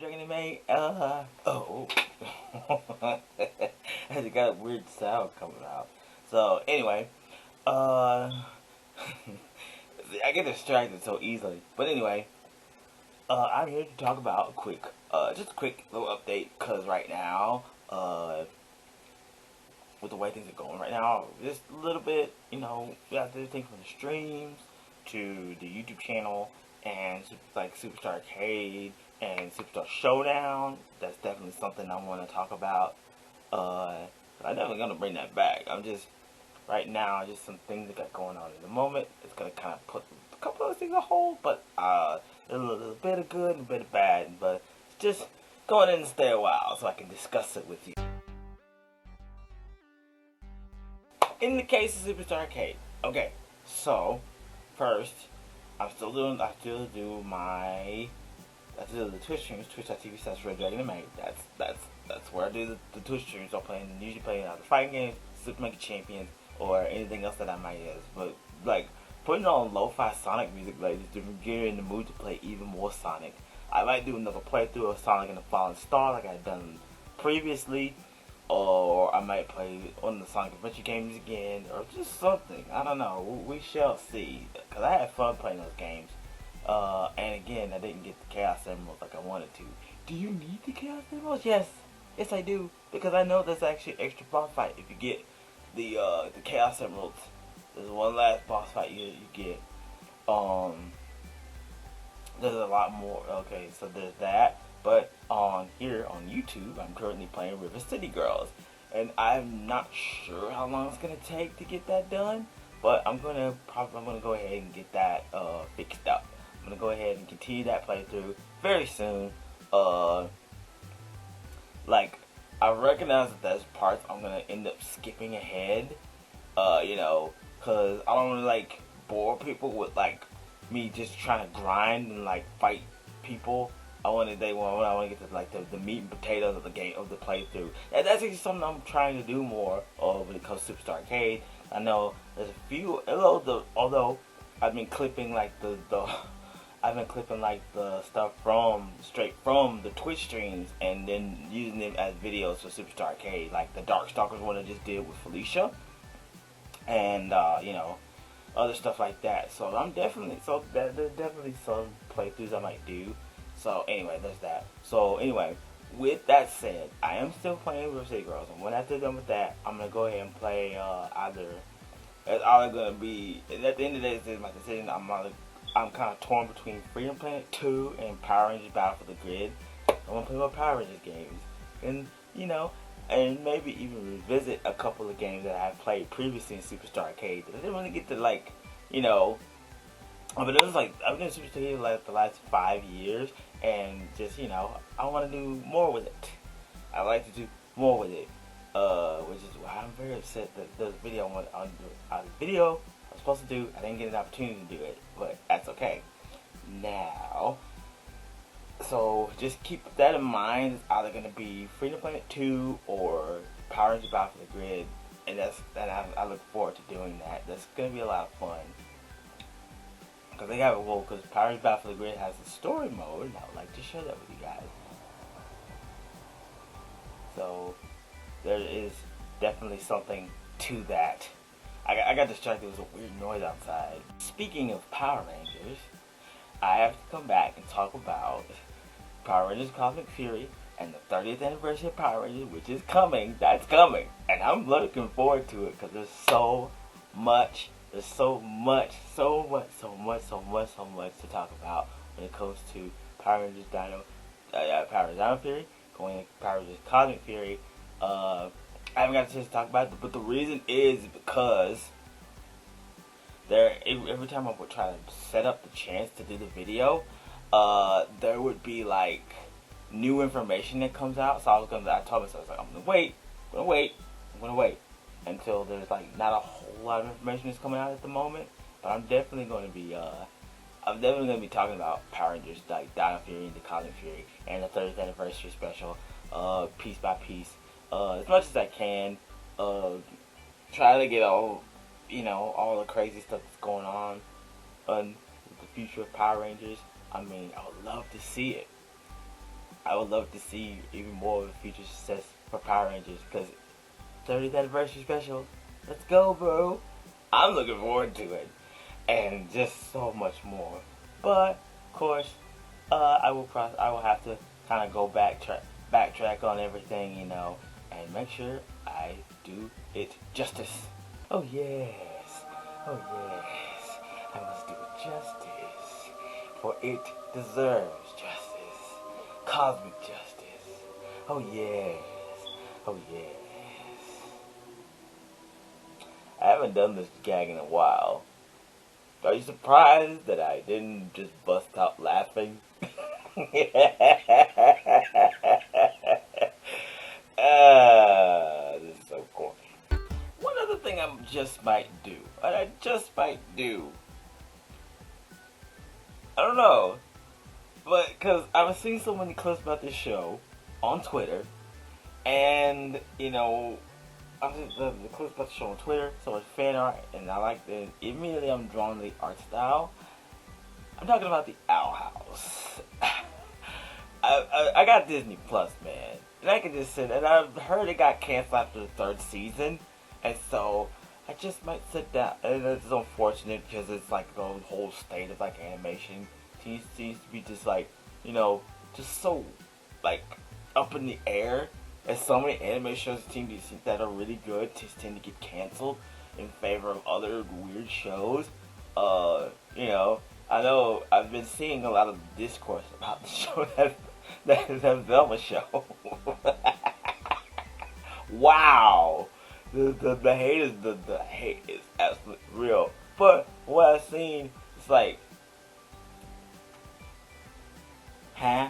Dragon Anime, oh. I just got a weird sound coming out. So, anyway, uh, I get distracted so easily. But anyway, I'm here to talk about just a quick little update, because right now, with the way things are going right now, just a little bit, we have everything from the streams to the YouTube channel and like Superstar Arcade and Superstar Showdown. That's definitely something I want to talk about. I'm definitely gonna bring that back. I'm just right now, just some things that got going on in the moment. It's gonna kind of put a couple of things on hold, but a little bit of good and a bit of bad. But just going in and stay a while so I can discuss it with you. In the case of Superstar Arcade, okay. So first, I still do the Twitch streams, twitch.tv/RedDragonAnime. That's where I do the Twitch streams. I'm usually playing either fighting games, Super Mega Champions, or anything else that I might use. But like putting on lo-fi Sonic music, like just to get in the mood to play even more Sonic. I might do another playthrough of Sonic and the Fallen Star like I've done previously, or I might play one of the Sonic Adventure games again, or just something. I don't know. We shall see. Cause I had fun playing those games. And again, I didn't get the Chaos Emeralds like I wanted to. Do you need the Chaos Emeralds? Yes I do, because I know there's actually extra boss fight if you get the Chaos Emeralds. There's one last boss fight you get. There's a lot more. Okay, so there's that. But on YouTube, I'm currently playing River City Girls, and I'm not sure how long it's gonna take to get that done. But I'm gonna go ahead and get that fixed up. I'm gonna go ahead and continue that playthrough very soon. Like, I recognize that there's parts I'm gonna end up skipping ahead. Cause I don't really like bore people with like me just trying to grind and like fight people. I want to get to like the meat and potatoes of the game, of the playthrough. And that's actually something I'm trying to do more of when it comes to Superstar Arcade. I know there's a few, although I've been clipping like the stuff straight from the Twitch streams and then using them as videos for Superstar Arcade, like the Darkstalkers one I just did with Felicia, and other stuff like that. So there's definitely some playthroughs I might do. So anyway, there's that. So anyway, with that said, I am still playing River City Girls, and when after done with that, I'm gonna go ahead and play It's either gonna be, at the end of the day, this is my decision. I'm kind of torn between Freedom Planet 2 and Power Rangers Battle for the Grid. I want to play more Power Rangers games, and and maybe even revisit a couple of games that I've played previously in Superstar Arcade that I didn't really get to but it was like I've been in Superstar Arcade like the last 5 years, and just I want to do more with it. I like to do more with it, which is why I'm very upset that the video I was supposed to do, I didn't get an opportunity to do it, but that's okay. Now, so just keep that in mind. It's either going to be Freedom Planet 2 or Power Rangers Battle for the Grid, and I look forward to doing that. That's going to be a lot of fun. Because Power Rangers Battle for the Grid has a story mode, and I would like to share that with you guys. So, there is definitely something to that. I got distracted. There was a weird noise outside. Speaking of Power Rangers, I have to come back and talk about Power Rangers Cosmic Fury and the 30th anniversary of Power Rangers, which is coming. That's coming. And I'm looking forward to it because there's so much to talk about when it comes to Power Rangers Dino Fury, going to Power Rangers Cosmic Fury. I haven't got a chance to talk about it, but the reason is because every time I would try to set up the chance to do the video, there would be like new information that comes out. So I told myself, I'm gonna wait until there's like not a whole lot of information that's coming out at the moment. But I'm definitely going to be talking about Power Rangers like Dino Fury and the Cosmic Fury and the 30th anniversary special, piece by piece. As much as I can, try to get all the crazy stuff that's going on with the future of Power Rangers. I mean, I would love to see it. I would love to see even more of a future success for Power Rangers because 30th anniversary special. Let's go, bro. I'm looking forward to it, and just so much more. But of course, I will have to kind of go backtrack on everything, and make sure I do it justice. Oh yes, oh yes, I must do it justice, for it deserves justice, cosmic justice. Oh yes, oh yes. I haven't done this gag in a while. Are you surprised that I didn't just bust out laughing? This is so corny. One other thing I just might do. I just might do. I don't know. But, because I've seen so many clips about this show on Twitter. And, I've seen the clips about the show on Twitter. So much fan art. And I like the. Immediately I'm drawn to the art style. I'm talking about the Owl House. I got Disney Plus, man. And I can just sit, and I've heard it got canceled after the 3rd season. And so, I just might sit down. And it's unfortunate because it's like the whole state of like animation seems to be just like, just so like up in the air. And so many anime shows that are really good just tend to get canceled in favor of other weird shows. I know I've been seeing a lot of discourse about the show that Velma show. Wow, the hate is absolutely real. But what I've seen, it's like, huh?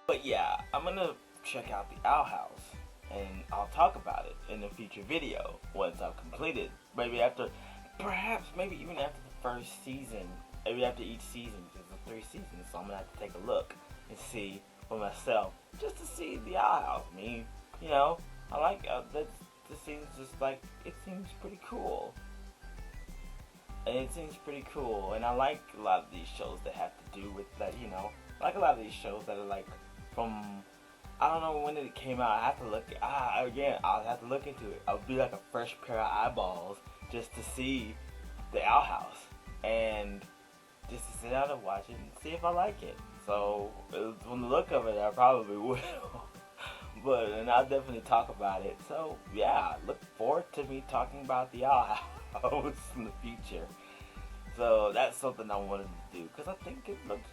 But yeah, I'm gonna check out the Owl House, and I'll talk about it in a future video once I've completed. Perhaps even after the first season. Maybe after each season, because there's 3 seasons, so I'm gonna have to take a look and see for myself, just to see the Owl House. I mean, I like that. This seems just like it seems pretty cool, and and I like a lot of these shows that have to do with that. I like a lot of these shows that are like from. I don't know when it came out. I have to look. I'll have to look into it. I'll be like a fresh pair of eyeballs just to see the Owl House and. Just to sit down and watch it and see if I like it. So, from the look of it, I probably will. And I'll definitely talk about it. So, yeah, look forward to me talking about the Owl House in the future. So, that's something I wanted to do. Because I think it looks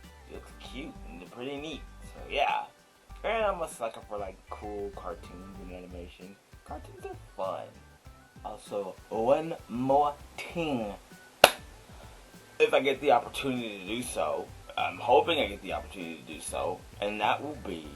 cute and pretty neat. So, yeah. And I'm a sucker for, like, cool cartoons and animation. Cartoons are fun. Also, one more thing. If I get the opportunity to do so, I'm hoping I get the opportunity to do so, and that will be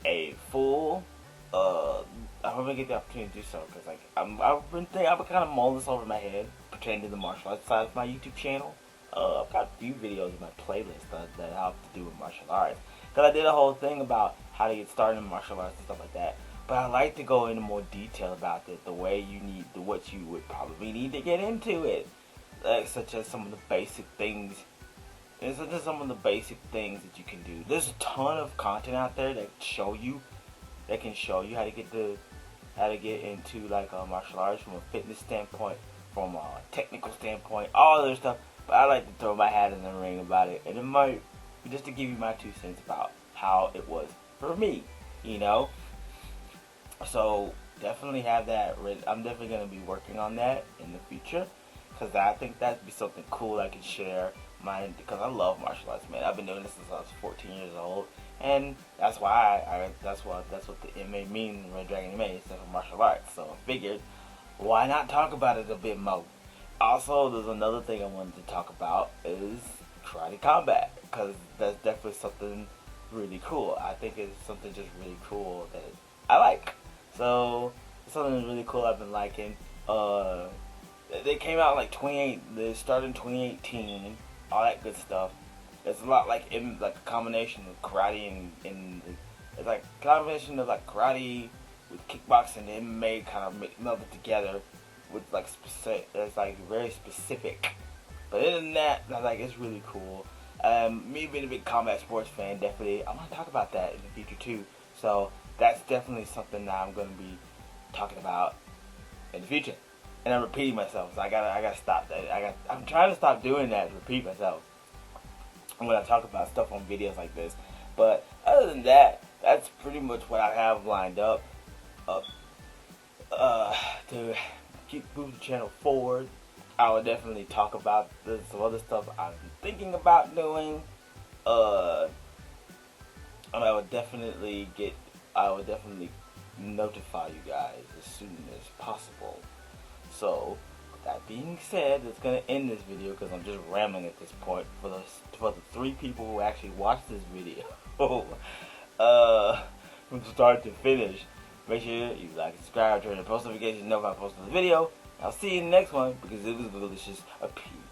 a full, I hope I get the opportunity to do so, because I've kind of mulled this over my head, pertaining to the martial arts side of my YouTube channel. I've got a few videos in my playlist that have to do with martial arts, because I did a whole thing about how to get started in martial arts and stuff like that, but I like to go into more detail about it, what you would probably need to get into it. Such as some of the basic things, that you can do. There's a ton of content out there that can show you how to get into like martial arts from a fitness standpoint, from a technical standpoint, all other stuff. But I like to throw my hat in the ring about it, and it might just to give you my 2 cents about how it was for me, So definitely have that. I'm definitely gonna be working on that in the future. Because I think that'd be something cool I can share. Because I love martial arts, man. I've been doing this since I was 14 years old, and that's why that's what the MA means in Red Dragon MA instead of martial arts. So I figured, why not talk about it a bit more? Also, there's another thing I wanted to talk about is karate combat, because that's definitely something really cool. I think it's something just really cool that I like. So it's something really cool I've been liking. They came out like they started in 2018, all that good stuff. It's a lot like a combination of karate and it's like a combination of like karate with kickboxing and MMA kind of melded together with like it's like very specific. But other than that, it's really cool. Me being a big combat sports fan, definitely I want to talk about that in the future too. So that's definitely something that I'm going to be talking about in the future. And I'm repeating myself, so I gotta stop that. I'm trying to stop doing that, repeat myself when I talk about stuff on videos like this. But other than that, that's pretty much what I have lined up to keep moving the channel forward. I will definitely talk about some other stuff I'm thinking about doing. I would definitely notify you guys as soon as possible. So, with that being said, it's gonna end this video because I'm just rambling at this point. For the 3 people who actually watched this video, from start to finish, make sure you like and subscribe, turn on post notifications, know if I post a video. I'll see you in the next one because it was delicious. A peace.